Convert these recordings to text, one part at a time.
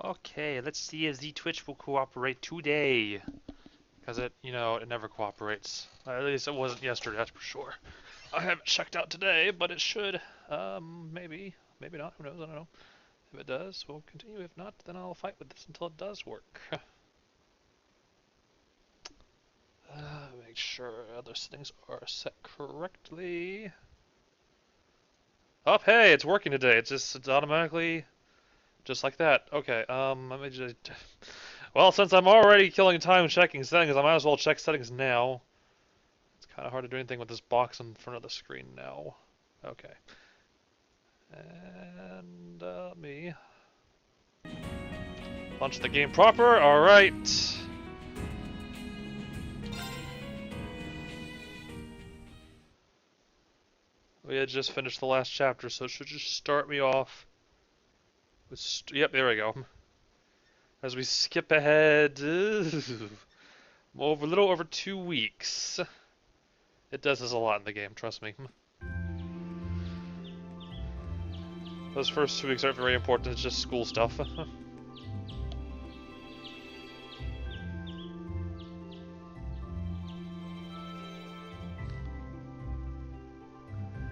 Okay, let's see if the Twitch will cooperate today. Because it never cooperates. At least it wasn't yesterday, that's for sure. I haven't checked out today, but it should. Maybe. Maybe not. Who knows? I don't know. If it does, we'll continue. If not, then I'll fight with this until it does work. Make sure other settings are set correctly. Oh, hey, it's working today. It's automatically just like that. Okay, let me just... Well, since I'm already killing time checking settings, I might as well check settings now. It's kind of hard to do anything with this box in front of the screen now. Okay. And, let me... launch the game proper. Alright. We had just finished the last chapter, so it should just start me off with... Yep, there we go. As we skip ahead, a little over 2 weeks. It does this a lot in the game, trust me. Those first 2 weeks aren't very important, it's just school stuff.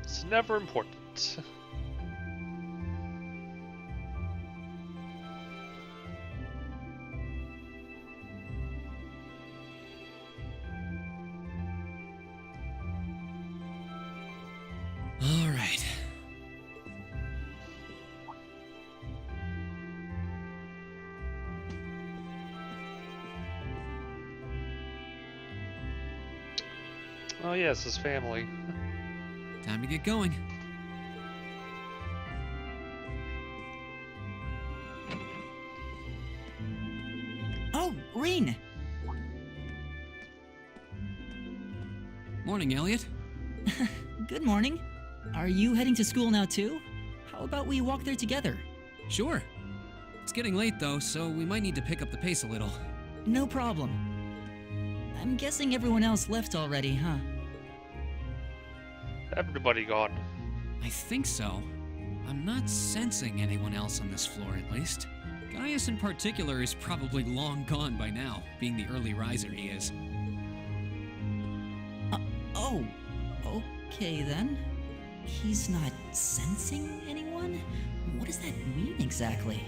It's never important. All right. Oh yes, his family. Time to get going. Oh, Reen! Morning, Elliot. Good morning. Are you heading to school now too? How about we walk there together? Sure. It's getting late though, so we might need to pick up the pace a little. No problem. I'm guessing everyone else left already, huh? Everybody gone. I think so. I'm not sensing anyone else on this floor, at least. Gaius in particular is probably long gone by now, being the early riser he is. Oh, okay then. He's not sensing anyone? What does that mean exactly?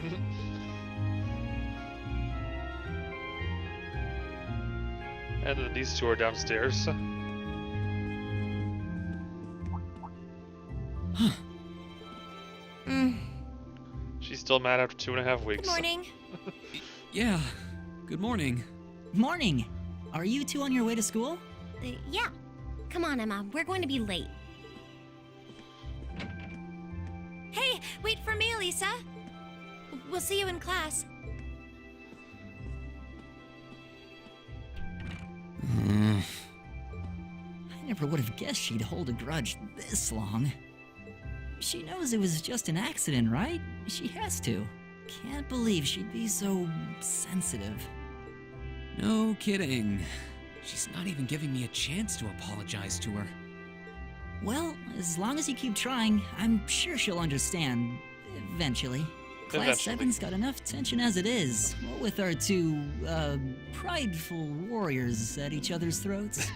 And then these two are downstairs. Huh. She's still mad after 2.5 weeks. Good morning. Yeah. Good morning. Morning! Are you two on your way to school? Yeah. Come on, Emma. We're going to be late. Hey, wait for me, Elisa. We'll see you in class. I never would have guessed she'd hold a grudge this long. She knows it was just an accident, right? She has to. Can't believe she'd be so sensitive. No kidding. She's not even giving me a chance to apologize to her. Well, as long as you keep trying, I'm sure she'll understand. Eventually. Class Eventually. 7's got enough tension as it is, what with our two, prideful warriors at each other's throats.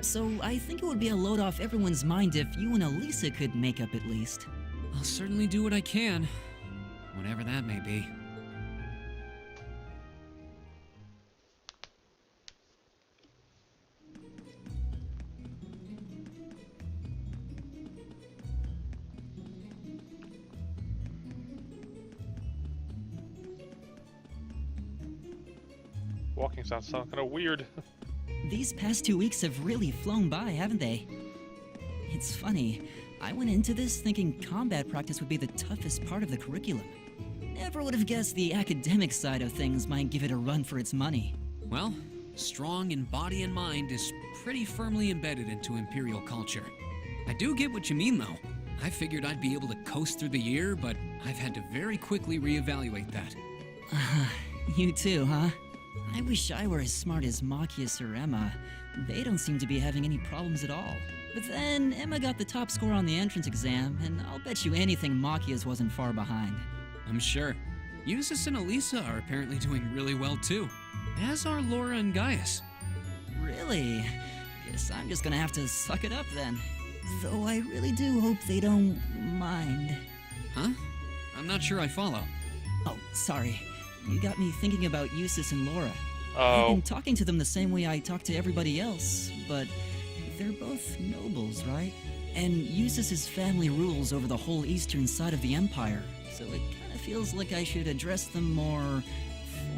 So I think it would be a load off everyone's mind if you and Elisa could make up at least. I'll certainly do what I can, whatever that may be. Walking sounds kind of weird. These past 2 weeks have really flown by, haven't they? It's funny, I went into this thinking combat practice would be the toughest part of the curriculum. Never would have guessed the academic side of things might give it a run for its money. Well, strong in body and mind is pretty firmly embedded into Imperial culture. I do get what you mean, though. I figured I'd be able to coast through the year, but I've had to very quickly reevaluate that. You too, huh? I wish I were as smart as Machias or Emma. They don't seem to be having any problems at all. But then, Emma got the top score on the entrance exam, and I'll bet you anything Machias wasn't far behind. I'm sure. Eustace and Elisa are apparently doing really well too, as are Laura and Gaius. Really? Guess I'm just gonna have to suck it up then. Though I really do hope they don't mind. Huh? I'm not sure I follow. Oh, sorry. You got me thinking about Eustace and Laura. I've Oh. been talking to them the same way I talk to everybody else, but they're both nobles, right? And Eustace's family rules over the whole eastern side of the Empire, so it kind of feels like I should address them more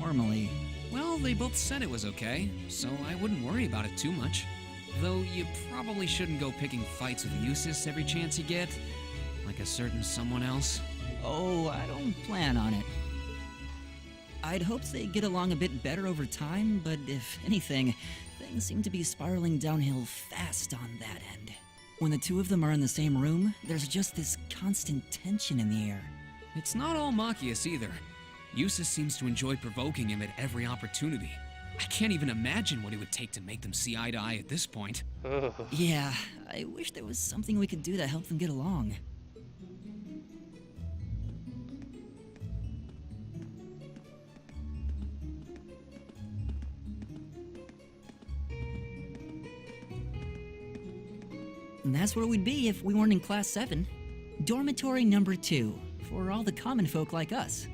formally. Well, they both said it was okay, so I wouldn't worry about it too much. Though you probably shouldn't go picking fights with Eustace every chance you get, like a certain someone else. Oh, I don't plan on it. I'd hoped they'd get along a bit better over time, but if anything, things seem to be spiraling downhill fast on that end. When the two of them are in the same room, there's just this constant tension in the air. It's not all Machias either. Eustace seems to enjoy provoking him at every opportunity. I can't even imagine what it would take to make them see eye to eye at this point. Ugh. Yeah, I wish there was something we could do to help them get along. And that's where we'd be if we weren't in Class 7. Dormitory number 2, for all the common folk like us.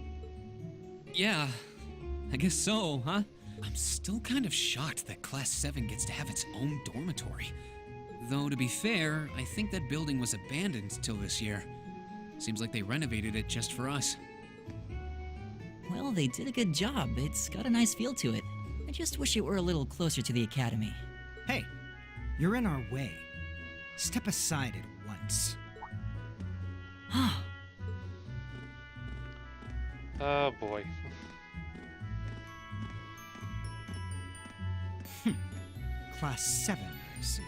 Yeah, I guess so, huh? I'm still kind of shocked that Class 7 gets to have its own dormitory. Though, to be fair, I think that building was abandoned till this year. Seems like they renovated it just for us. Well, they did a good job. It's got a nice feel to it. I just wish it were a little closer to the academy. Hey, you're in our way. Step aside at once. Oh boy. Class 7, I see.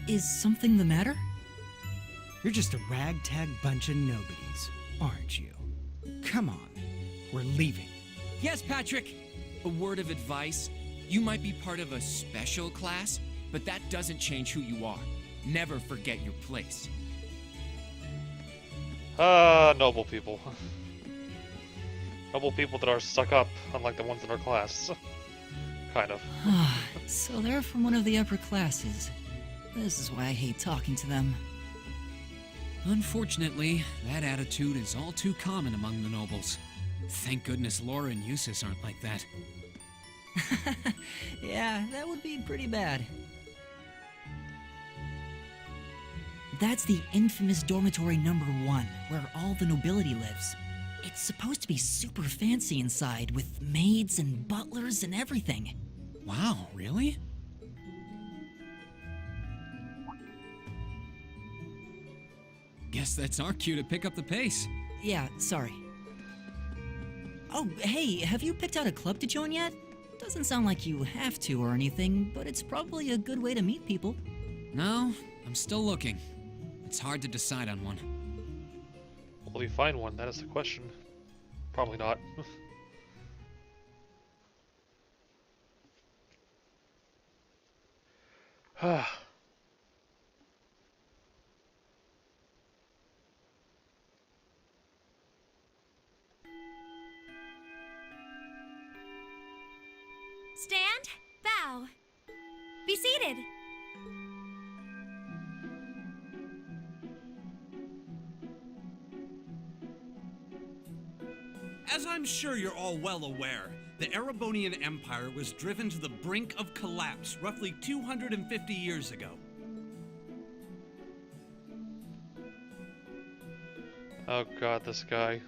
Is something the matter? You're just a ragtag bunch of nobodies, aren't you? Come on, we're leaving. Yes, Patrick! A word of advice. You might be part of a special class, but that doesn't change who you are. Never forget your place. Noble people. Noble people that are stuck up, unlike the ones in our class. Kind of. So they're from one of the upper classes. This is why I hate talking to them. Unfortunately, that attitude is all too common among the nobles. Thank goodness Laura and Eustace aren't like that. Yeah, that would be pretty bad. That's the infamous dormitory number 1, where all the nobility lives. It's supposed to be super fancy inside, with maids and butlers and everything. Wow, really? Guess that's our cue to pick up the pace. Yeah, sorry. Oh, hey, have you picked out a club to join yet? Doesn't sound like you have to or anything, but it's probably a good way to meet people. No, I'm still looking. It's hard to decide on one. Will we find one? That is the question. Probably not. Stand, bow. Be seated. As I'm sure you're all well aware, the Erebonian Empire was driven to the brink of collapse roughly 250 years ago. Oh god, this guy.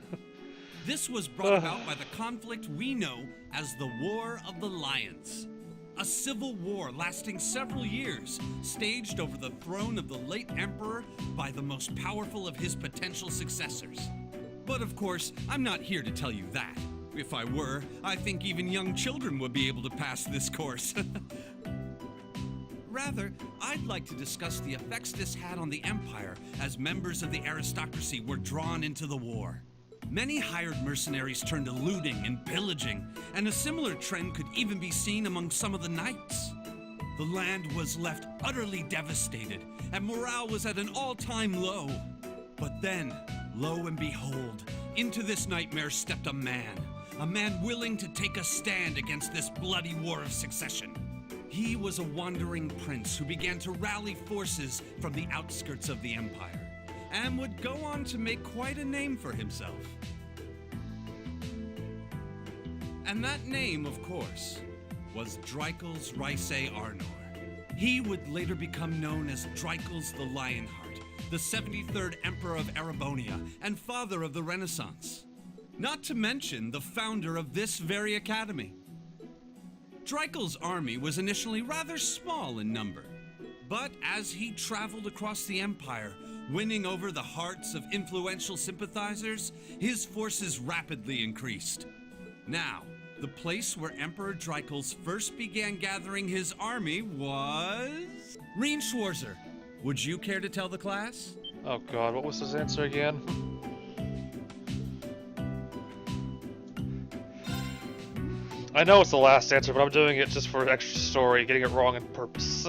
This was brought about by the conflict we know as the War of the Lions. A civil war lasting several years, staged over the throne of the late emperor by the most powerful of his potential successors. But of course, I'm not here to tell you that. If I were, I think even young children would be able to pass this course. Rather, I'd like to discuss the effects this had on the Empire as members of the aristocracy were drawn into the war. Many hired mercenaries turned to looting and pillaging, and a similar trend could even be seen among some of the knights. The land was left utterly devastated, and morale was at an all-time low. But then, lo and behold, into this nightmare stepped a man willing to take a stand against this bloody war of succession. He was a wandering prince who began to rally forces from the outskirts of the empire, and would go on to make quite a name for himself. And that name, of course, was Dreikel's Ricey Arnor. He would later become known as Dreikel's the Lionheart, the 73rd Emperor of Erebonia, and father of the Renaissance. Not to mention the founder of this very academy. Dreikel's army was initially rather small in number, but as he traveled across the empire, winning over the hearts of influential sympathizers, his forces rapidly increased. Now, the place where Emperor Dreikel's first began gathering his army was... Reen Schwarzer, would you care to tell the class? Oh god, what was his answer again? I know it's the last answer, but I'm doing it just for extra story, getting it wrong on purpose.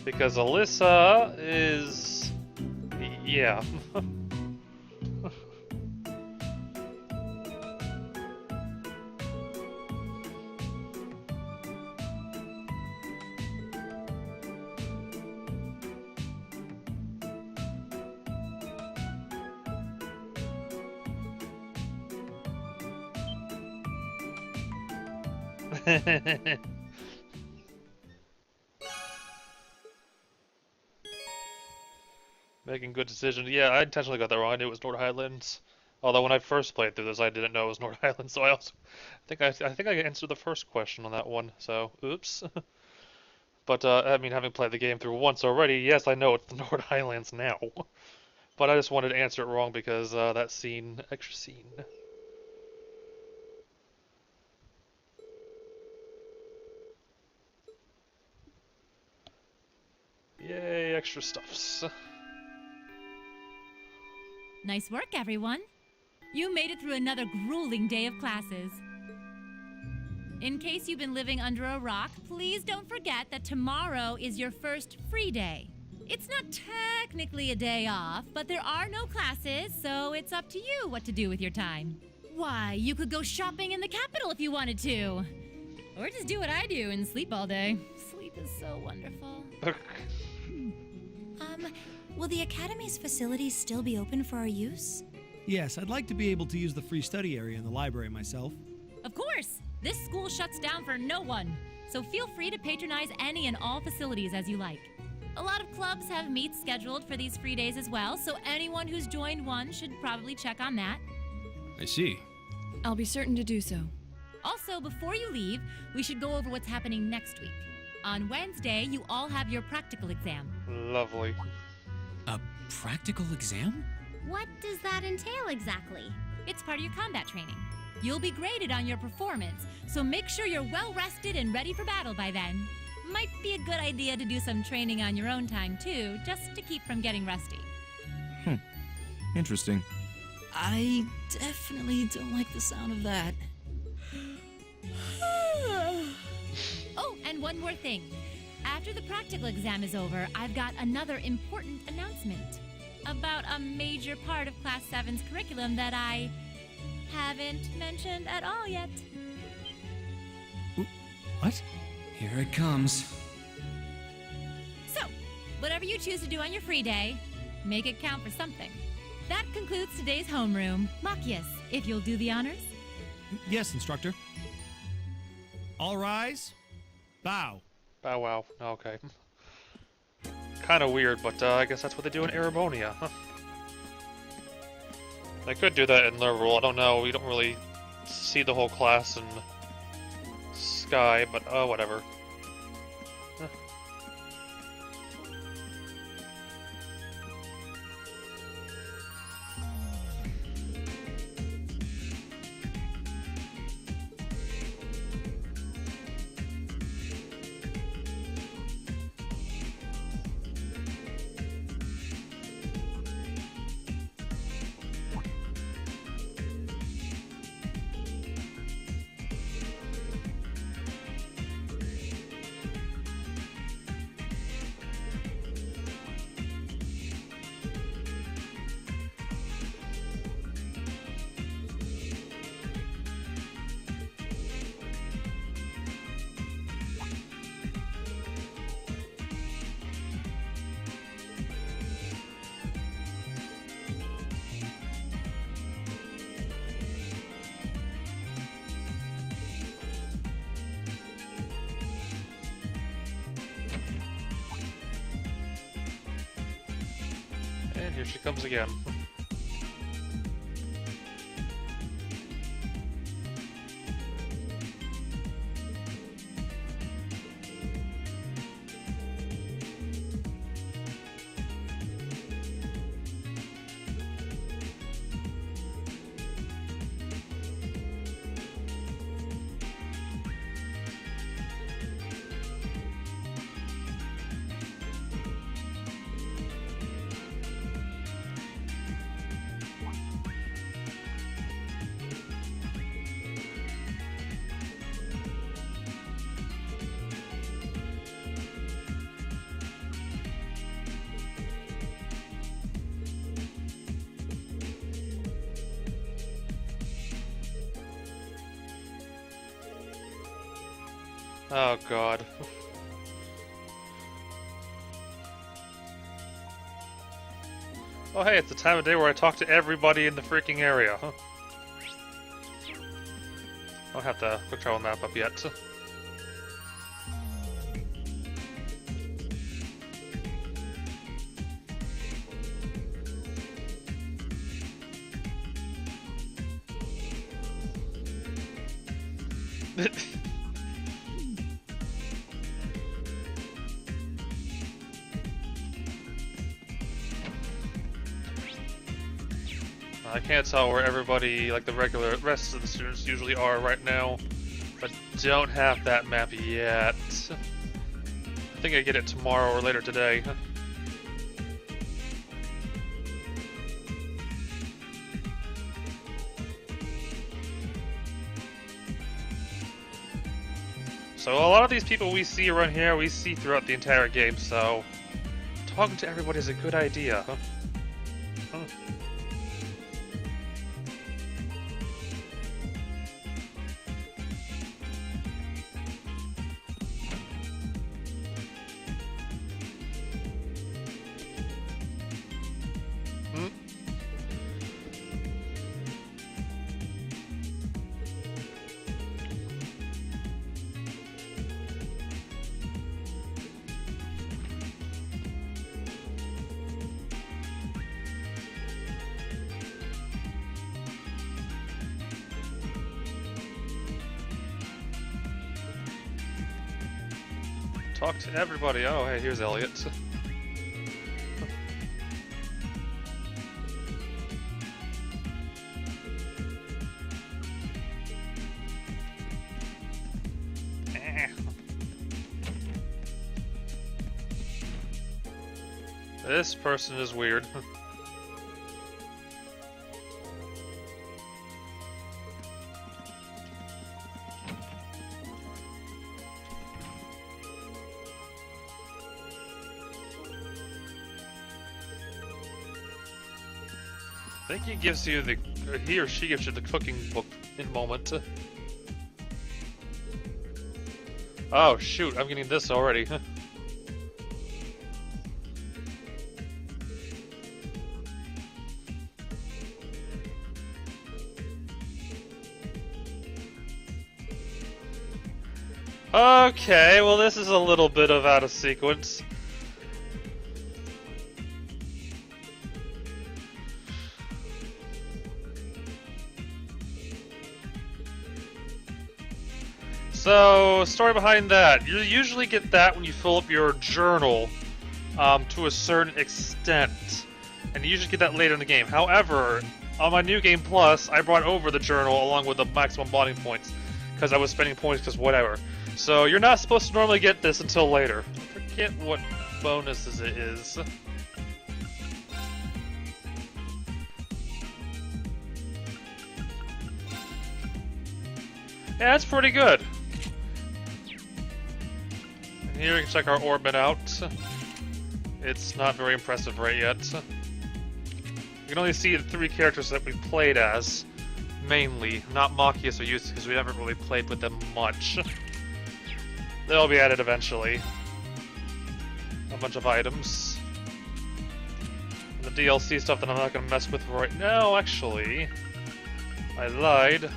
Because Alyssa is... yeah. Making good decisions. Yeah, I intentionally got that wrong. I knew it was North Highlands. Although when I first played through this, I didn't know it was North Highlands. So I think I answered the first question on that one. So oops. But I mean, having played the game through once already, yes, I know it's the North Highlands now. But I just wanted to answer it wrong because that scene, extra scene. Yay, extra stuffs. Nice work, everyone. You made it through another grueling day of classes. In case you've been living under a rock, please don't forget that tomorrow is your first free day. It's not technically a day off, but there are no classes, so it's up to you what to do with your time. Why, you could go shopping in the capital if you wanted to. Or just do what I do and sleep all day. Sleep is so wonderful. Will the Academy's facilities still be open for our use? Yes, I'd like to be able to use the free study area in the library myself. Of course! This school shuts down for no one, so feel free to patronize any and all facilities as you like. A lot of clubs have meets scheduled for these free days as well, so anyone who's joined one should probably check on that. I see. I'll be certain to do so. Also, before you leave, we should go over what's happening next week. On Wednesday, you all have your practical exam. Lovely. A practical exam? What does that entail exactly? It's part of your combat training. You'll be graded on your performance, so make sure you're well rested and ready for battle by then. Might be a good idea to do some training on your own time too, just to keep from getting rusty. Interesting. I definitely don't like the sound of that. Oh, and one more thing. After the practical exam is over, I've got another important announcement about a major part of Class 7's curriculum that I haven't mentioned at all yet. What? Here it comes. So, whatever you choose to do on your free day, make it count for something. That concludes today's homeroom. Machias, if you'll do the honors. Yes, instructor. All rise. Bow. Bow wow. Okay. Kind of weird, but I guess that's what they do in Erebonia. Huh. They could do that in Liberal. I don't know. We don't really see the whole class in Sky, but whatever. Huh. here she comes again. Oh god. Oh hey, it's the time of day where I talk to everybody in the freaking area, huh? I don't have the quick travel map up yet. I can't tell where everybody, like the regular rest of the students usually are right now, but don't have that map yet. I think I get it tomorrow or later today. So a lot of these people we see around here, we see throughout the entire game, so talking to everybody is a good idea, huh? Talk to everybody. Oh, hey, here's Elliot. This person is weird. I think he gives you the, he or she gives you the cooking book in a moment. Oh shoot, I'm getting this already. Okay, well this is a little bit of out of sequence. So, story behind that. You usually get that when you fill up your journal to a certain extent. And you usually get that later in the game. However, on my new game plus, I brought over the journal along with the maximum bonding points. Because I was spending points because whatever. So, you're not supposed to normally get this until later. I forget what bonuses it is. Yeah, that's pretty good. And here we can check our orbit out. It's not very impressive right yet. You can only see the 3 characters that we played as, mainly. Not Machias or Yusa, because we haven't really played with them much. They'll be added eventually. A bunch of items. And the DLC stuff that I'm not going to mess with right now, actually. I lied.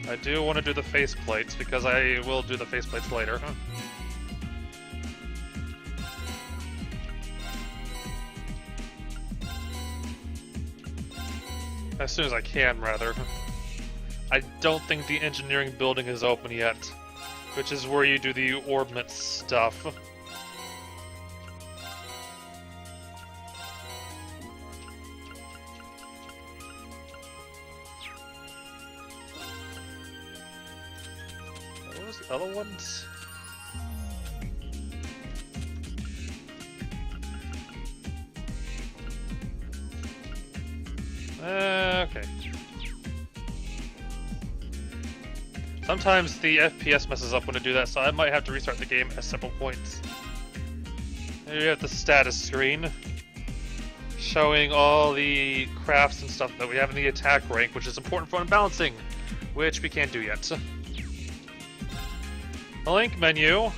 I do want to do the faceplates, because I will do the faceplates later. As soon as I can, rather. I don't think the engineering building is open yet, which is where you do the orbment stuff. What was the other ones? Okay. Sometimes the FPS messes up when I do that, so I might have to restart the game at several points. Here you have the status screen, showing all the crafts and stuff that we have in the attack rank, which is important for unbalancing, which we can't do yet. The link menu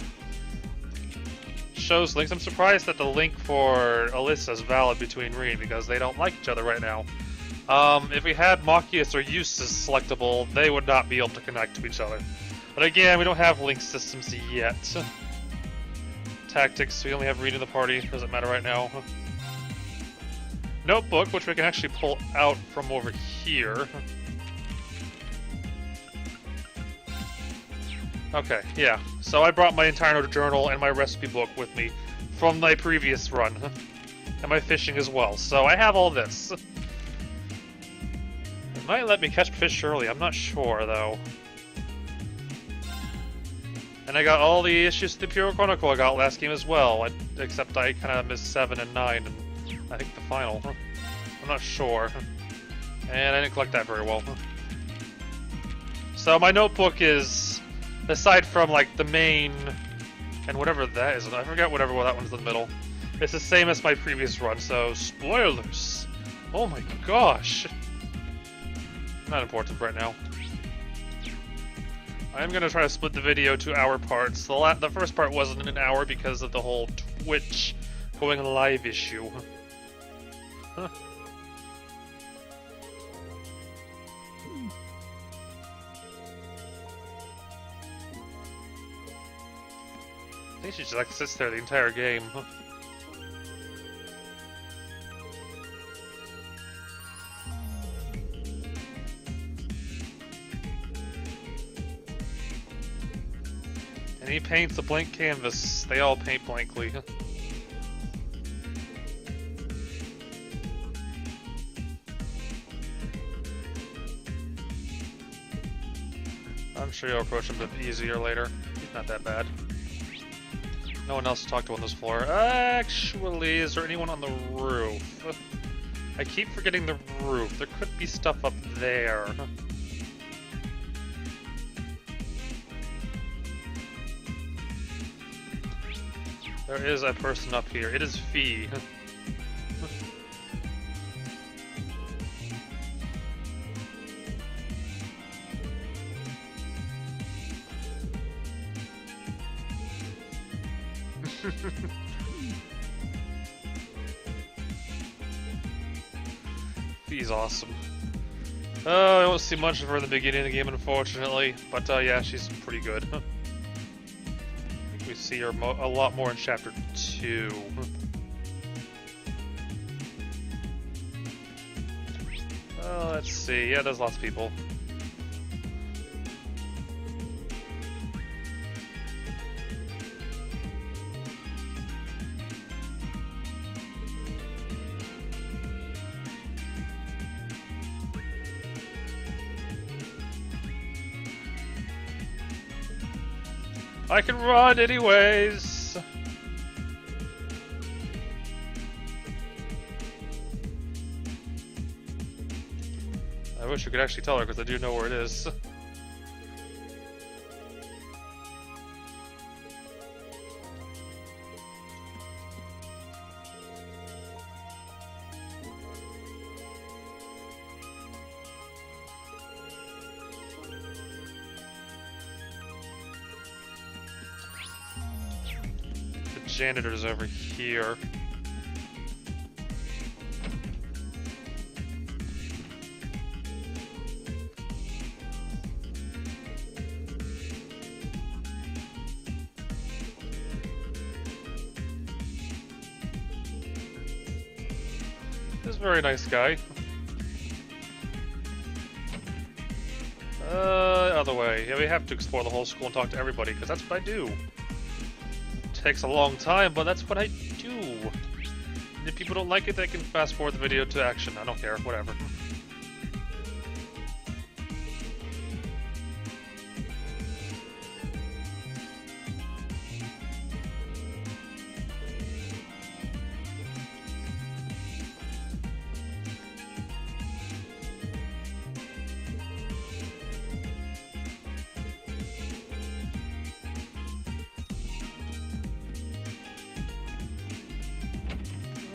shows links. I'm surprised that the link for Alyssa is valid between Reen, because they don't like each other right now. If we had Machias or Eustace selectable, they would not be able to connect to each other. But again, we don't have link systems yet. Tactics, we only have Reen in the party, doesn't matter right now. Notebook, which we can actually pull out from over here. Okay, yeah. So I brought my entire journal and my recipe book with me from my previous run. And my fishing as well, so I have all this. It might let me catch fish early, I'm not sure though. And I got all the issues to the Pure Chronicle I got last game as well, except I kind of missed 7 and 9, and I think the final. I'm not sure. And I didn't collect that very well. So my notebook is, aside from like the main, and whatever that is, I forgot whatever that one's in the middle. It's the same as my previous run, so spoilers! Oh my gosh! Not important right now. I'm gonna try to split the video to hour parts. The first part wasn't an hour because of the whole Twitch going live issue. Huh. I think she just like sits there the entire game. And he paints a blank canvas. They all paint blankly. I'm sure you'll approach him a bit easier later. He's not that bad. No one else to talk to on this floor. Actually, is there anyone on the roof? I keep forgetting the roof. There could be stuff up there. There is a person up here. It is Fee. Fee's awesome. I don't see much of her in the beginning of the game, unfortunately. But yeah, she's pretty good. We see her a lot more in Chapter 2. Let's see. Yeah, there's lots of people. I can run anyways! I wish you could actually tell her, because I do know where it is. Janitor's over here. This is a very nice guy. Other way. Yeah, we have to explore the whole school and talk to everybody, because that's what I do. Takes a long time, but that's what I do. And if people don't like it, they can fast forward the video to action. I don't care, whatever.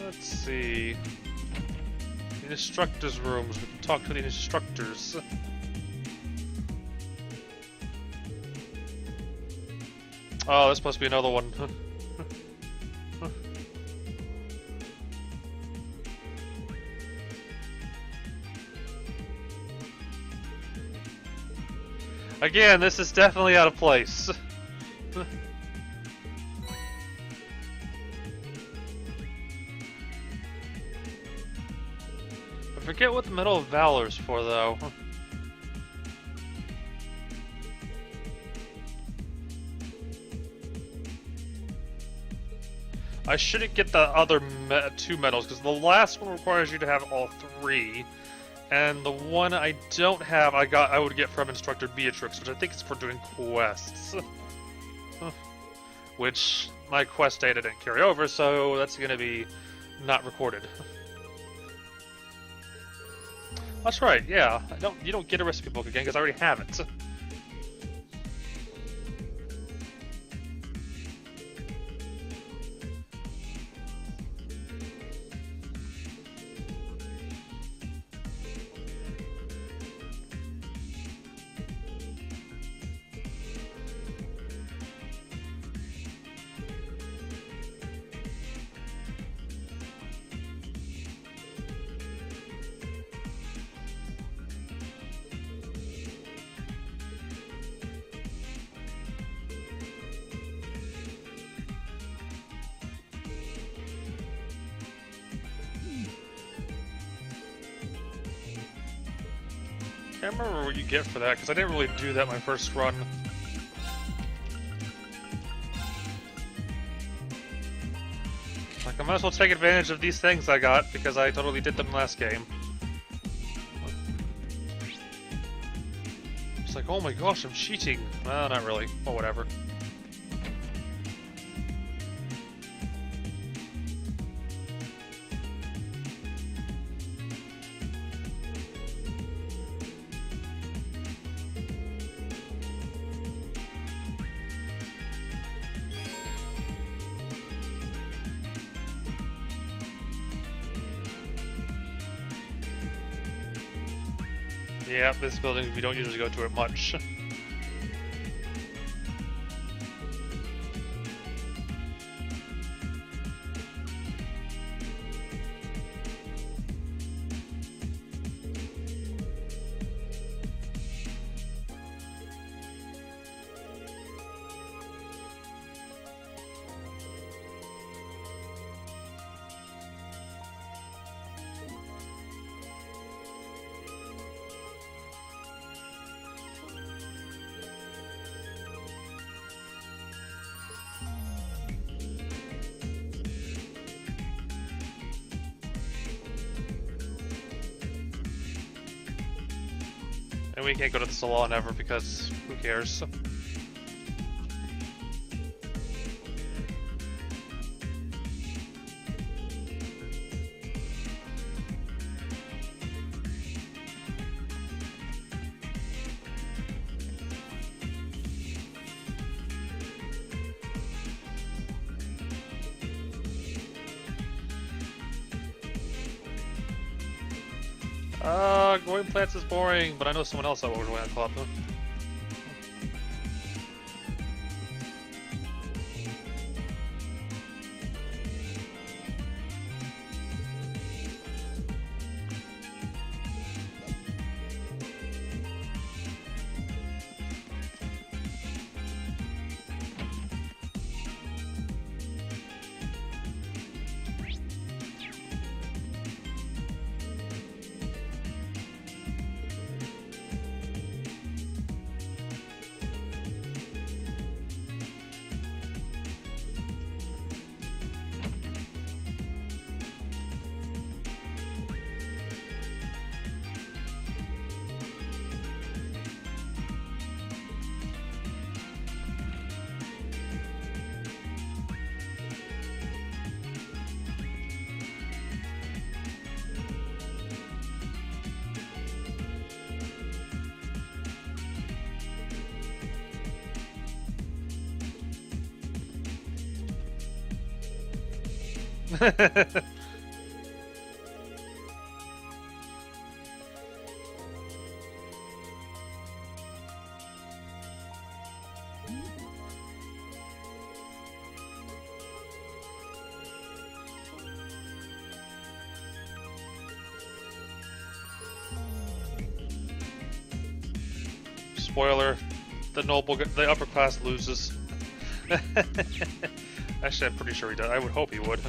Let's see. The instructors' rooms. We can talk to the instructors. Oh, this must be another one. Again, this is definitely out of place. I forget what the Medal of Valor's for, though. I shouldn't get the other two medals, because the last one requires you to have all three. And the one I don't have, I would get from Instructor Beatrix, which I think is for doing quests. Which my quest data didn't carry over, so that's going to be not recorded. That's right, yeah. You don't get a recipe book again because I already have it. I can't remember what you get for that, because I didn't really do that my first run. Like, I might as well take advantage of these things I got, because I totally did them last game. It's like, oh my gosh, I'm cheating. Well, not really. Well, whatever. Yeah, this building, we don't usually go to it much. And we can't go to the salon ever because who cares? Growing plants is boring, but I know someone else that would join that club. Spoiler, the upper class loses. Actually, I'm pretty sure he does. I would hope he would.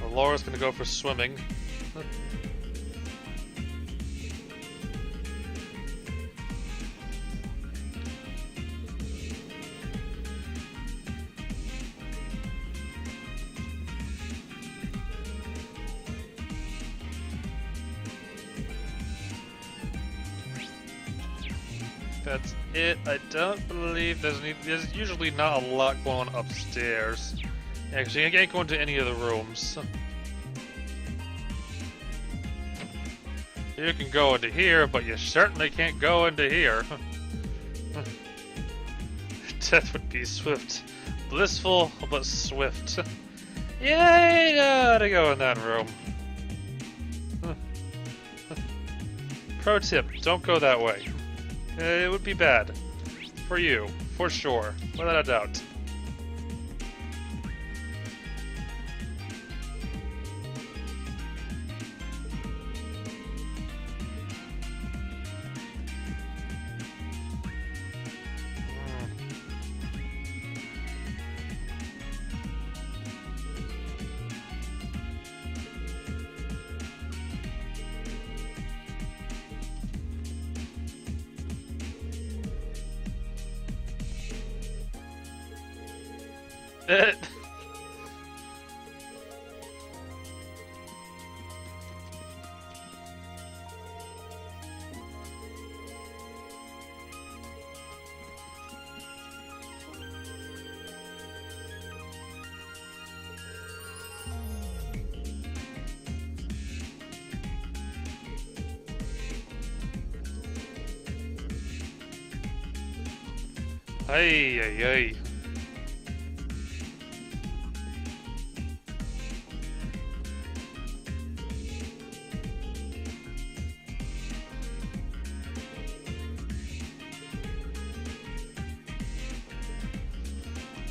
Well, Laura's gonna go for swimming. That's it. I don't believe there's usually not a lot going on upstairs. Actually, I can't go into any of the rooms. You can go into here, but you certainly can't go into here. Death would be swift. Blissful, but swift. You ain't gotta go in that room. Pro tip, don't go that way. It would be bad. For you. For sure. Without a doubt. Ay, ay, ay.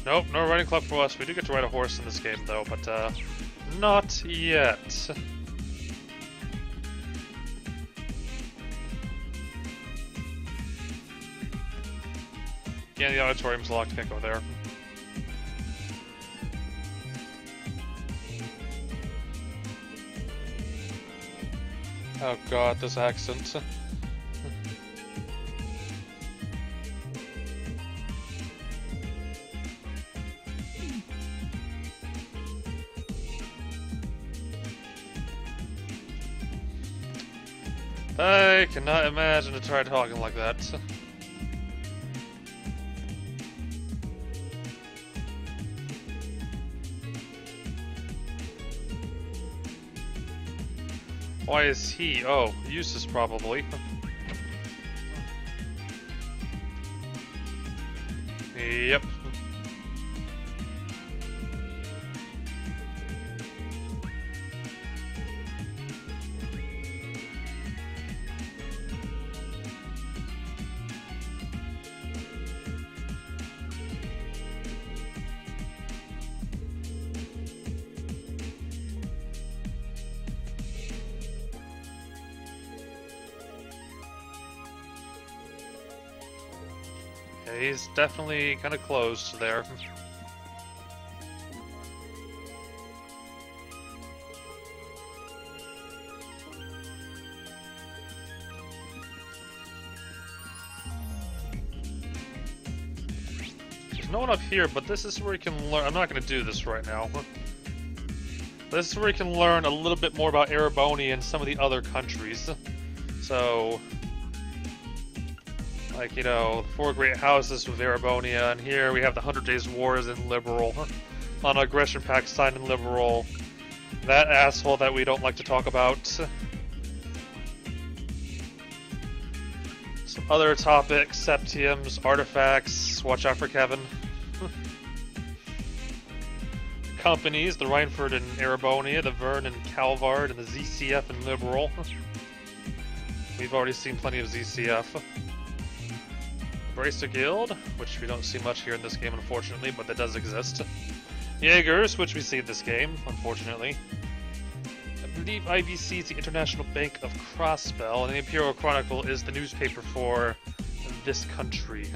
Nope, no riding club for us. We do get to ride a horse in this game, though, but, not yet. Yeah, the auditorium's locked. Can't go there. Oh god, this accent. I cannot imagine to try talking like that. Why is he? Oh, Eustace probably. Yep. Yeah, he's definitely kind of closed there. There's no one up here, but this is where you can learn. I'm not going to do this right now. This is where you can learn a little bit more about Erebony and some of the other countries. So, like, you know, the 4 great houses with Erebonia, and here we have the 100 Days Wars in Liberal, on Aggression Pact signed in Liberal, That asshole that we don't like to talk about. Some other topics, septiums, artifacts, watch out for Kevin. Companies, the Reinford and Erebonia, the Vern and Calvard, and the ZCF and Liberal. We've already seen plenty of ZCF. Bracer Guild, which we don't see much here in this game unfortunately, but that does exist. Jaegers, which we see in this game, unfortunately. I believe IBC is the International Bank of Crossbell, and the Imperial Chronicle is the newspaper for this country.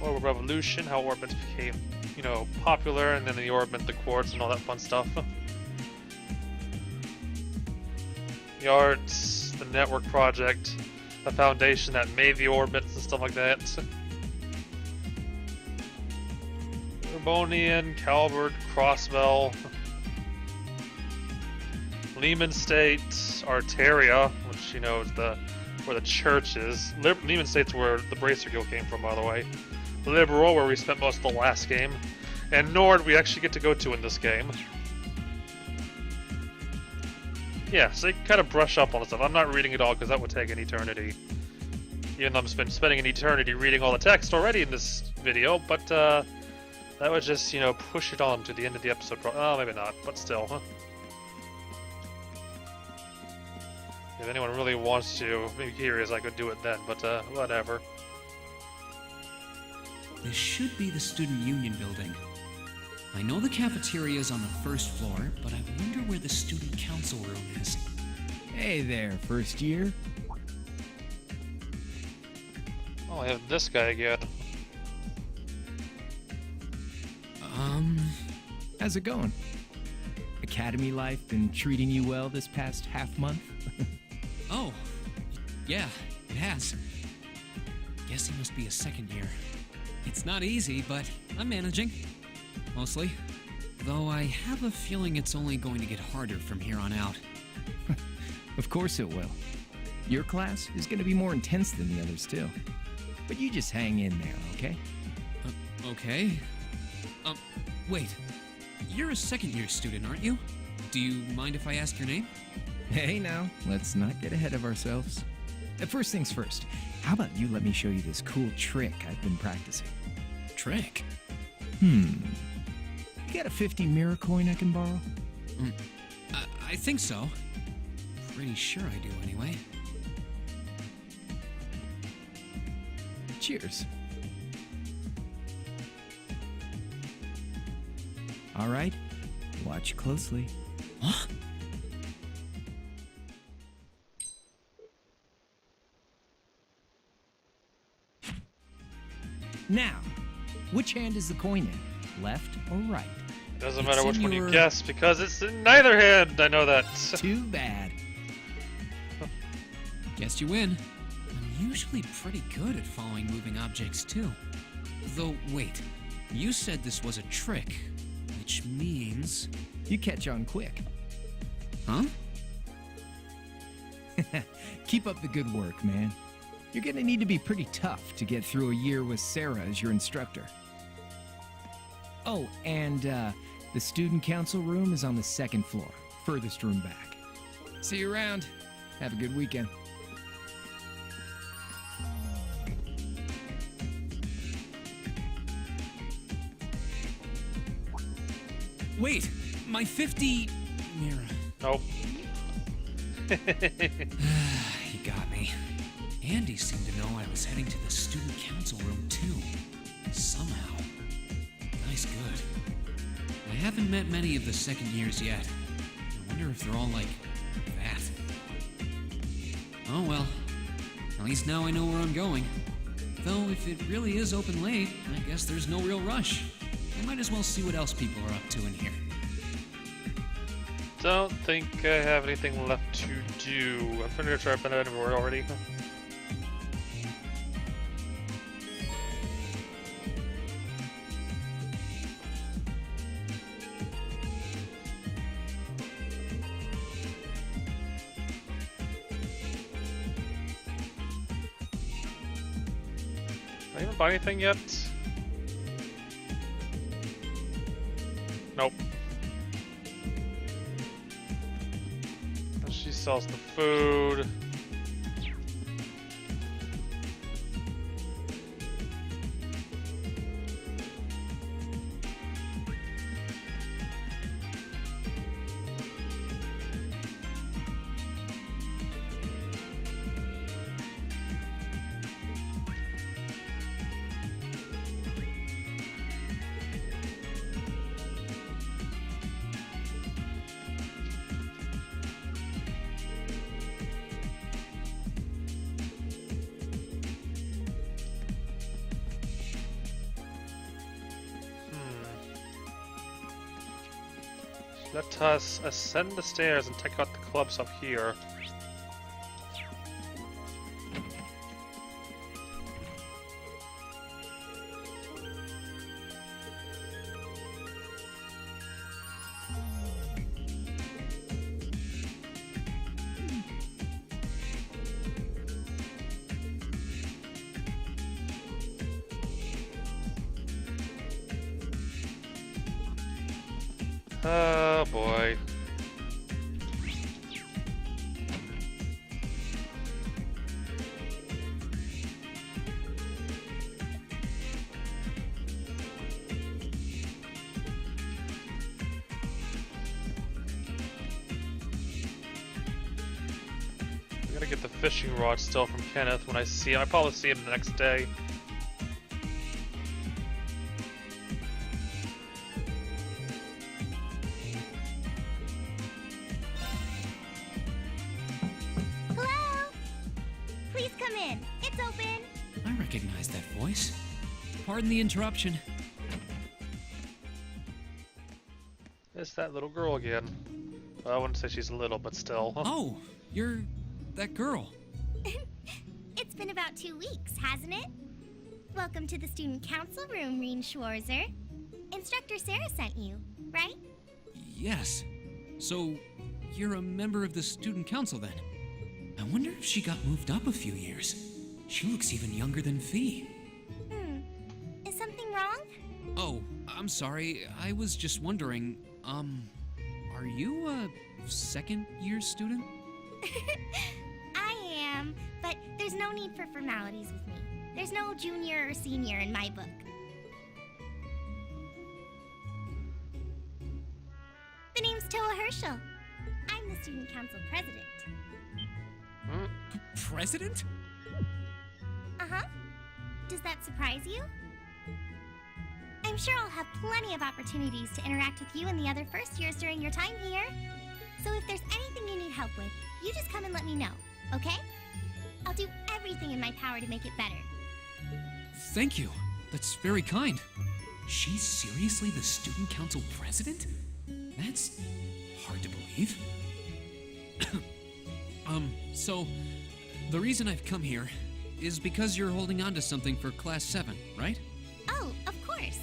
Orbital Revolution, how orbits became, you know, popular, and then the orbit, the quartz, and all that fun stuff. The arts, the network project, the foundation that made the orbits and stuff like that. Urbonian, Calvert, Crossbell, Lehman State, Arteria, which you know is where the church is. Lehman State's where the Bracer Guild came from, by the way. Liberal, where we spent most of the last game, and Nord we actually get to go to in this game. Yeah, so you can kind of brush up on the stuff. I'm not reading it all because that would take an eternity. Even though I'm spending an eternity reading all the text already in this video, but that would just, you know, push it on to the end of the episode. Oh, maybe not, but still. Huh? If anyone really wants to be curious, I could do it then, but whatever. This should be the Student Union building. I know the cafeteria is on the first floor, but I wonder where the Student Council room is. Hey there, first year. Oh, I have this guy again. How's it going? Academy life been treating you well this past half month? Oh, yeah, it has. Guess he must be a second year. It's not easy, but I'm managing. Mostly. Though I have a feeling it's only going to get harder from here on out. Of course it will. Your class is going to be more intense than the others too. But you just hang in there, okay? Okay. Wait. You're a second-year student, aren't you? Do you mind if I ask your name? Hey now, let's not get ahead of ourselves. First things first, how about you let me show you this cool trick I've been practicing? Trick? You got a 50 mirror coin I can borrow? I think so. Pretty sure I do, anyway. Cheers. All right, watch closely. Huh? Now, which hand is the coin in? Left or right? Doesn't It's matter which in one you your- guess because it's in neither hand. I know that. Too bad. Guess you win. I'm usually pretty good at following moving objects, too. Though, wait. You said this was a trick, which means... You catch on quick. Huh? Keep up the good work, man. You're gonna need to be pretty tough to get through a year with Sarah as your instructor. Oh, and the student council room is on the second floor, furthest room back. See you around. Have a good weekend. Wait! My 50... Mira. Nope. He got me. Andy seemed to know I was heading to the student council room, too. Somehow. Nice good. I haven't met many of the second years yet. I wonder if they're all like that. Oh well. At least now I know where I'm going. Though if it really is open late, I guess there's no real rush. I might as well see what else people are up to in here. Don't think I have anything left to do. I'm pretty sure I've been everywhere already. Did I even buy anything yet? Nope. She sells the food. Let us ascend the stairs and check out the clubs up here. Oh boy. I gotta get the fishing rod still from Kenneth when I see him. I probably see him the next day. Hello? Please come in. It's open. I recognize that voice. Pardon the interruption. It's that little girl again. Well, I wouldn't say she's little, but still. Oh, you're that girl. It's been about 2 weeks, hasn't it? Welcome to the student council room, Reen Schwarzer. Instructor Sarah sent you, right? Yes. So, you're a member of the student council then? I wonder if she got moved up a few years. She looks even younger than Fee. Is something wrong? Oh, I'm sorry. I was just wondering, are you a second-year student? I am, but there's no need for formalities with me. There's no junior or senior in my book. The name's Toa Herschel. I'm the student council president. President? Uh-huh. Does that surprise you? I'm sure I'll have plenty of opportunities to interact with you and the other first years during your time here. So if there's anything you need help with, you just come and let me know, okay? I'll do everything in my power to make it better. Thank you. That's very kind. She's seriously the student council president? That's hard to believe. So, the reason I've come here is because you're holding on to something for Class 7, right? Oh, of course.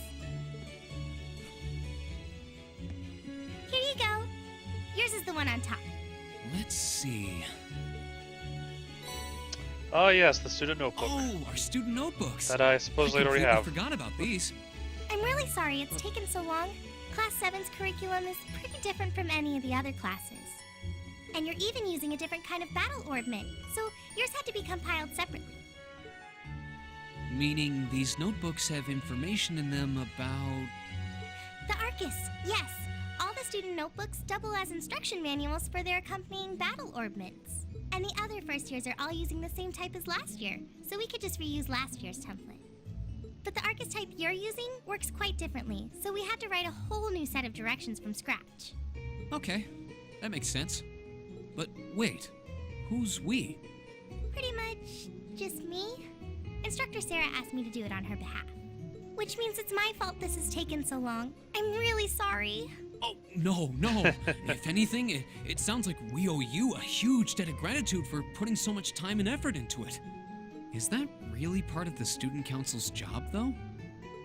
Here you go. Yours is the one on top. Let's see. Oh yes, the student notebook. Oh, our student notebooks. That I supposedly already completely have. forgot about these. I'm really sorry it's taken so long. Class 7's curriculum is pretty different from any of the other classes. And you're even using a different kind of battle orbment, so yours had to be compiled separately. Meaning these notebooks have information in them about... The Arcus, yes. All the student notebooks double as instruction manuals for their accompanying battle orbments. And the other first years are all using the same type as last year, so we could just reuse last year's template. But the Arcus type you're using works quite differently, so we had to write a whole new set of directions from scratch. Okay, that makes sense. But wait, who's we? Pretty much just me. Instructor Sarah asked me to do it on her behalf. Which means it's my fault this has taken so long. I'm really sorry. Oh, no. If anything, it sounds like we owe you a huge debt of gratitude for putting so much time and effort into it. Is that really part of the student council's job, though?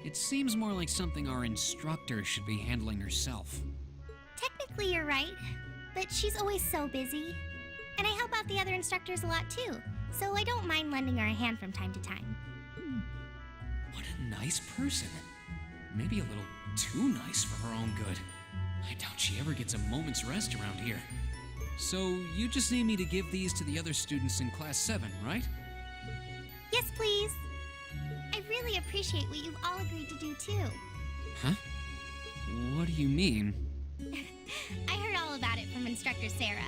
It seems more like something our instructor should be handling herself. Technically, you're right, but she's always so busy. And I help out the other instructors a lot too, so I don't mind lending her a hand from time to time. What a nice person. Maybe a little too nice for her own good. I doubt she ever gets a moment's rest around here. So you just need me to give these to the other students in Class 7, right? Yes, please. I really appreciate what you've all agreed to do, too. Huh? What do you mean? I heard all about it from Instructor Sarah.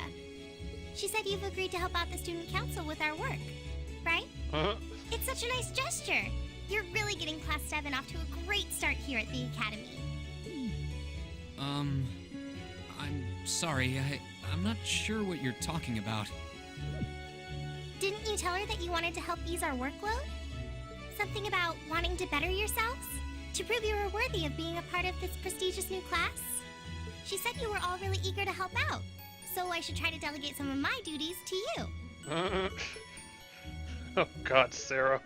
She said you've agreed to help out the student council with our work, right? It's such a nice gesture. You're really getting Class 7 off to a great start here at the Academy. I'm sorry, I'm not sure what you're talking about. Didn't you tell her that you wanted to help ease our workload? Something about wanting to better yourselves? To prove you were worthy of being a part of this prestigious new class? She said you were all really eager to help out, so I should try to delegate some of my duties to you. Oh god, Sarah.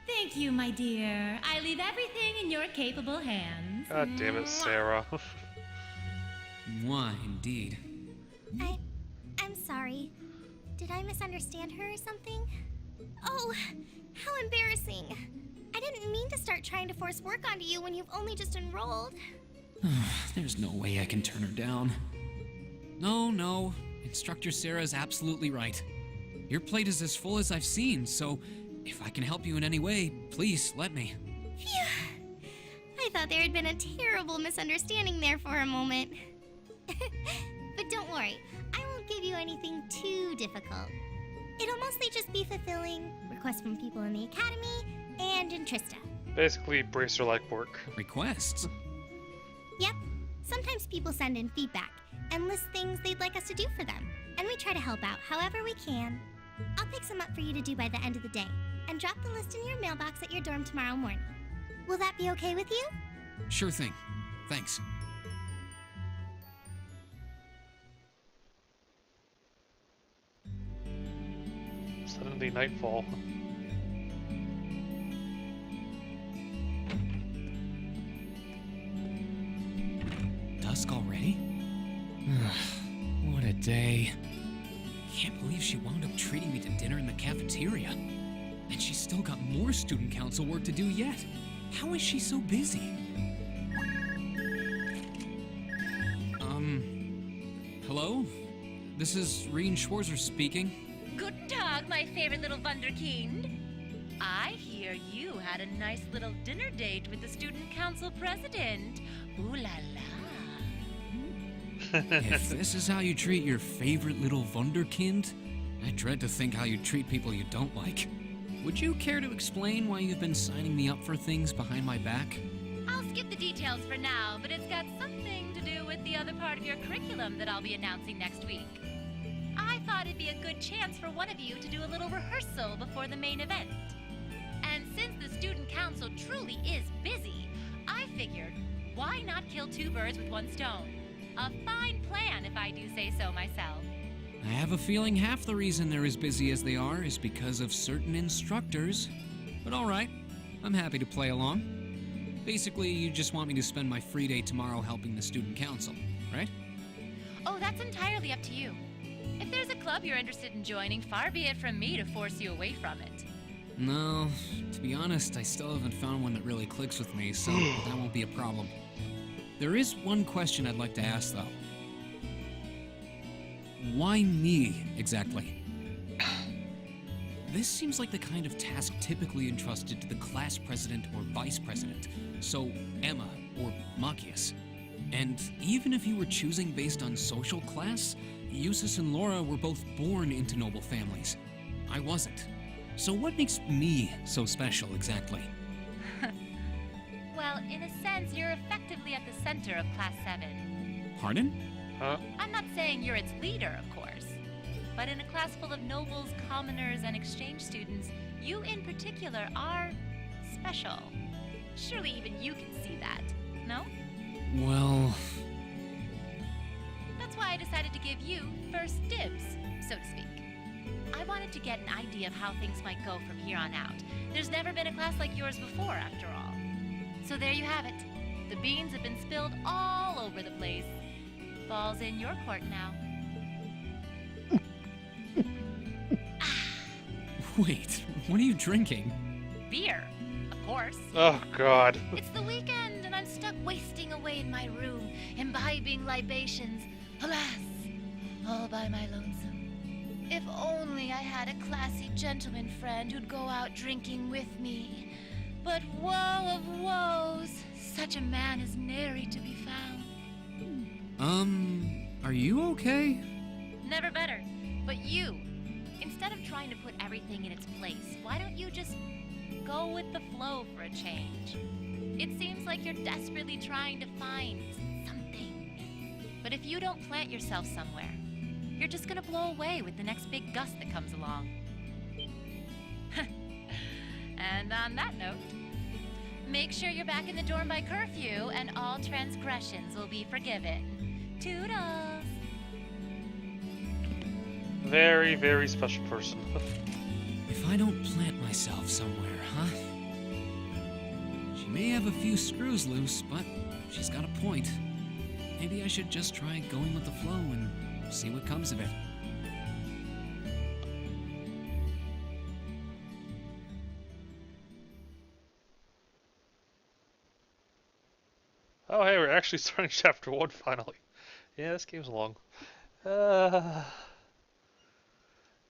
Thank you, my dear. I leave everything in your capable hands. God damn it, Sarah. Why, indeed. I'm sorry. Did I misunderstand her or something? Oh, how embarrassing. I didn't mean to start trying to force work onto you when you've only just enrolled. There's no way I can turn her down. No. Instructor Sarah's absolutely right. Your plate is as full as I've seen, so if I can help you in any way, please let me. Phew. I thought there had been a terrible misunderstanding there for a moment. But don't worry, I won't give you anything too difficult. It'll mostly just be fulfilling requests from people in the Academy and in Trista. Basically, bracer-like work. Requests? Yep. Sometimes people send in feedback and list things they'd like us to do for them, and we try to help out however we can. I'll pick some up for you to do by the end of the day, and drop the list in your mailbox at your dorm tomorrow morning. Will that be okay with you? Sure thing. Thanks. Suddenly nightfall. Dusk already? What a day. Can't believe she wound up treating me to dinner in the cafeteria. And she's still got more student council work to do yet. How is she so busy? Hello? This is Reen Schwarzer speaking. Guten Tag, my favorite little Wunderkind. I hear you had a nice little dinner date with the student council president. Ooh la la. If this is how you treat your favorite little Wunderkind, I dread to think how you treat people you don't like. Would you care to explain why you've been signing me up for things behind my back? I'll skip the details for now, but it's got something to do with the other part of your curriculum that I'll be announcing next week. I thought it'd be a good chance for one of you to do a little rehearsal before the main event. And since the student council truly is busy, I figured, why not kill two birds with one stone? A fine plan, if I do say so myself. I have a feeling half the reason they're as busy as they are is because of certain instructors. But all right, I'm happy to play along. Basically, you just want me to spend my free day tomorrow helping the student council, right? Oh, that's entirely up to you. If there's a club you're interested in joining, far be it from me to force you away from it. No, to be honest, I still haven't found one that really clicks with me, so that won't be a problem. There is one question I'd like to ask, though. Why me, exactly? This seems like the kind of task typically entrusted to the class president or vice president, so Emma or Machias. And even if you were choosing based on social class, Eustace and Laura were both born into noble families. I wasn't. So what makes me so special, exactly? Well, in a sense, you're effectively at the center of Class 7. Pardon? I'm not saying you're its leader, of course. But in a class full of nobles, commoners, and exchange students, you in particular are special. Surely even you can see that, no? Well... That's why I decided to give you first dibs, so to speak. I wanted to get an idea of how things might go from here on out. There's never been a class like yours before, after all. So there you have it. The beans have been spilled all over the place. Ball's in your court now. Wait, what are you drinking? Beer, of course. Oh god. It's the weekend, and I'm stuck wasting away in my room, imbibing libations. Alas! all by my lonesome. If only I had a classy gentleman friend who'd go out drinking with me. But woe of woes, such a man is nary to be found. Are you okay? Never better. But you, instead of trying to put everything in its place, why don't you just go with the flow for a change? It seems like you're desperately trying to find something. But if you don't plant yourself somewhere, you're just gonna blow away with the next big gust that comes along. And on that note, make sure you're back in the dorm by curfew and all transgressions will be forgiven. Toodles! Very, very special person. If I don't plant myself somewhere, huh? She may have a few screws loose, but she's got a point. Maybe I should just try going with the flow and see what comes of it. Oh, hey, we're actually starting chapter 1 finally. Yeah, this game's long.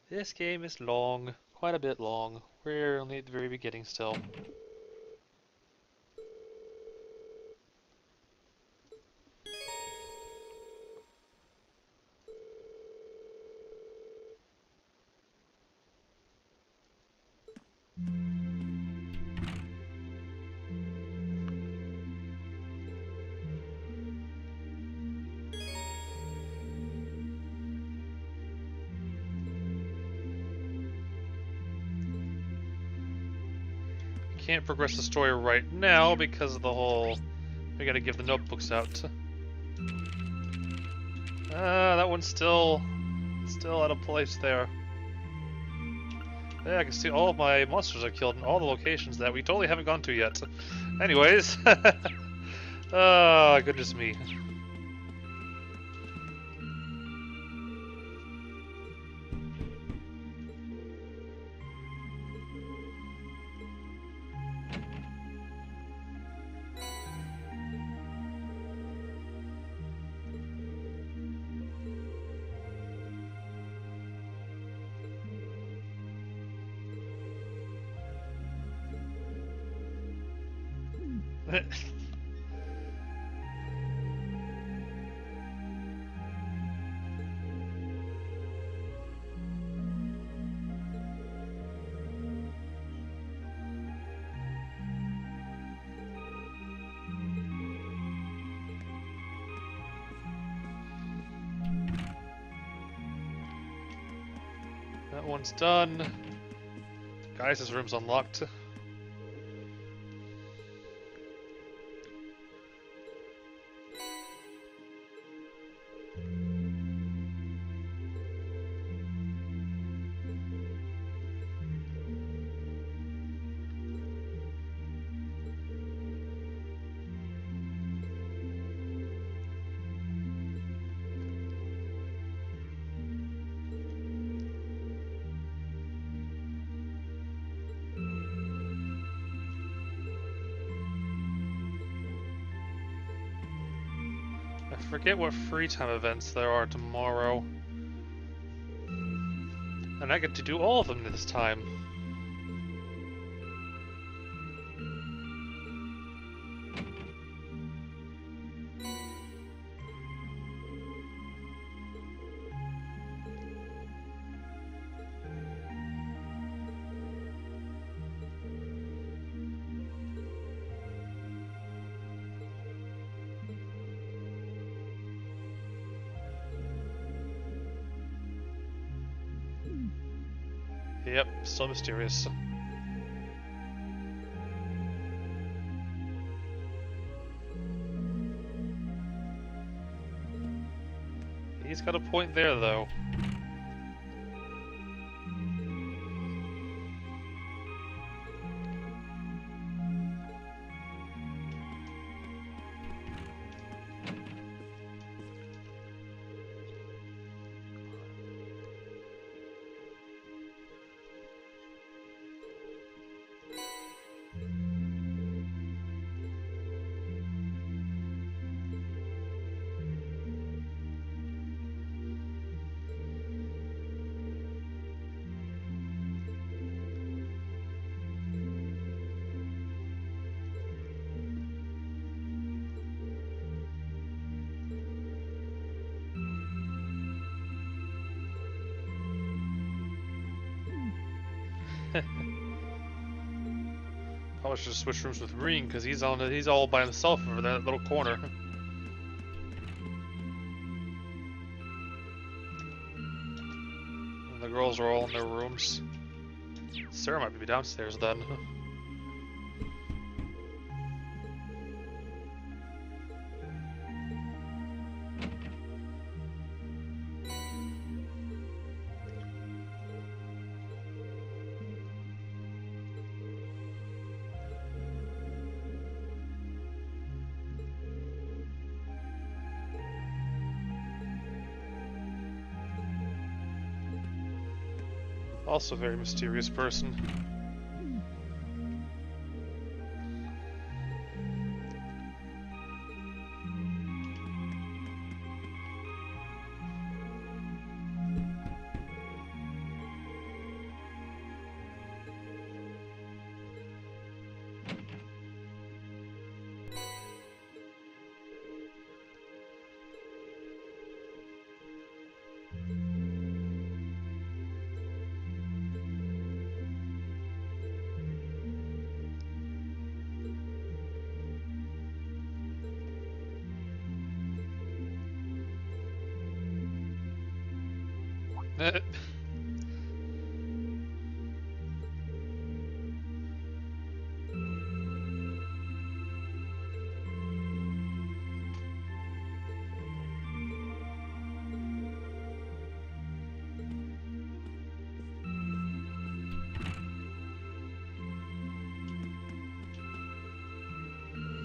This game is long. Quite a bit long. We're only at the very beginning still. Can't progress the story right now because of the whole... We gotta give the notebooks out. That one's still out of place there. Yeah, I can see all of my monsters I've killed in all the locations that we totally haven't gone to yet. Anyways. Oh, goodness me. That one's done. Guys, this room's unlocked. I forget what free time events there are tomorrow. And I get to do all of them this time. Yep, so mysterious. He's got a point there, though. Probably should switch rooms with Ring because he's all by himself over that little corner. And the girls are all in their rooms. Sarah might be downstairs then. Also a very mysterious person.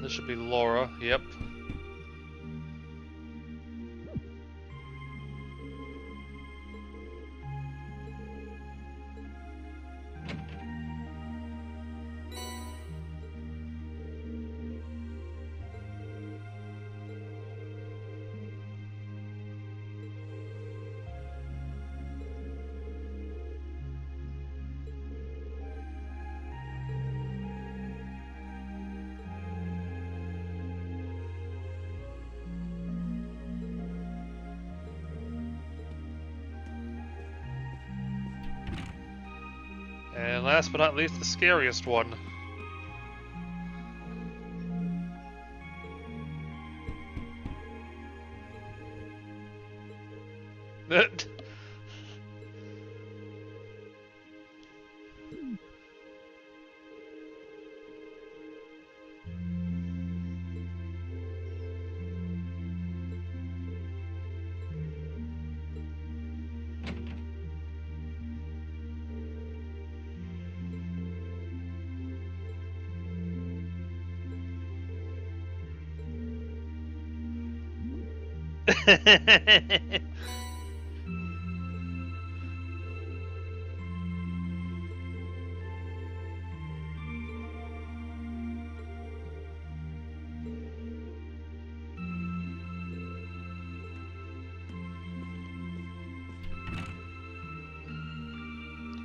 This should be Laura, yep. And last but not least, the scariest one.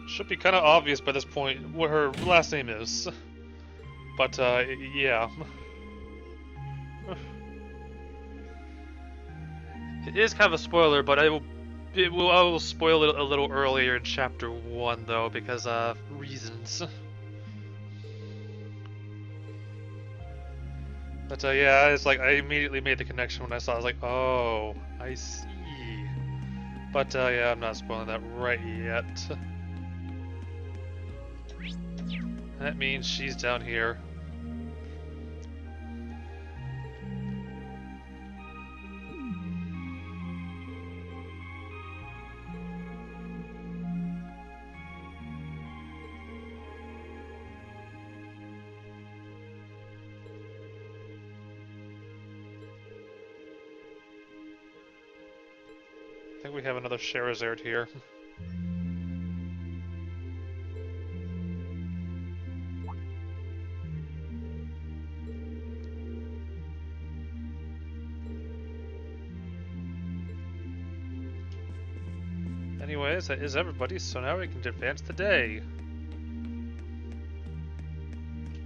Should be kind of obvious by this point what her last name is. But, yeah. It is kind of a spoiler, but I will spoil it a little earlier in Chapter 1, though, because, reasons. But, yeah, it's like, I immediately made the connection when I saw it. I was like, oh, I see. But, yeah, I'm not spoiling that right yet. That means she's down here. I think we have another Sherazard here. Anyways, that is everybody, so now we can advance the day.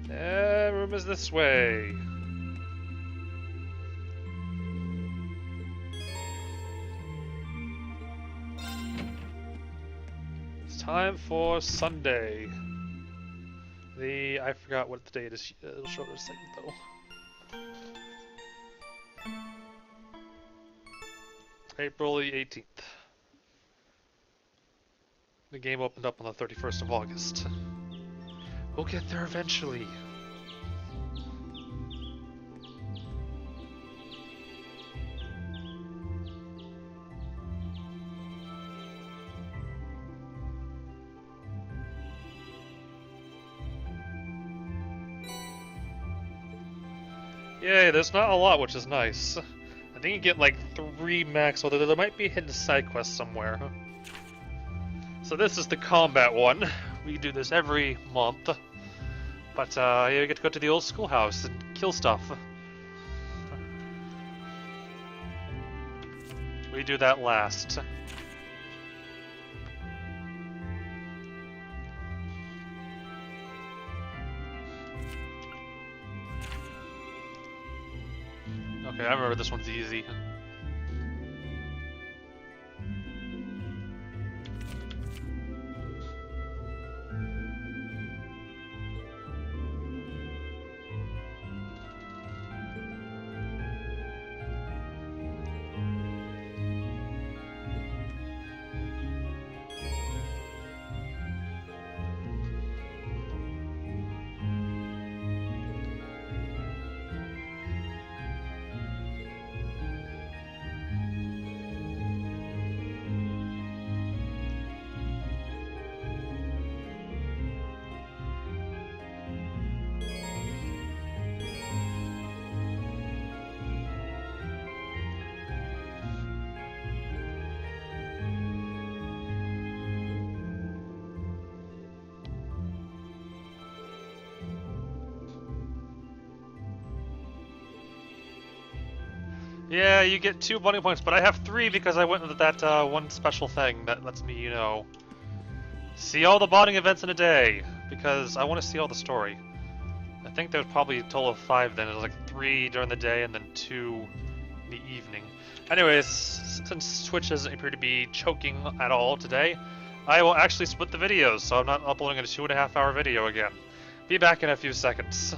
Room is this way. It's time for Sunday. I forgot what the date is. It'll show this thing though. April the 18th. The game opened up on the 31st of August. We'll get there eventually. Yay, there's not a lot, which is nice. I think you get like 3 max, although there might be a hidden side quest somewhere. So this is the combat one. We do this every month. But you get to go to the old schoolhouse and kill stuff. We do that last. Okay, I remember this one's easy. Yeah, you get 2 bonding points, but I have 3 because I went with that one special thing that lets me, you know, see all the bonding events in a day, because I want to see all the story. I think there's probably a total of 5 then. There's like 3 during the day and then 2 in the evening. Anyways, since Twitch doesn't appear to be choking at all today, I will actually split the videos, so I'm not uploading a 2.5-hour video again. Be back in a few seconds.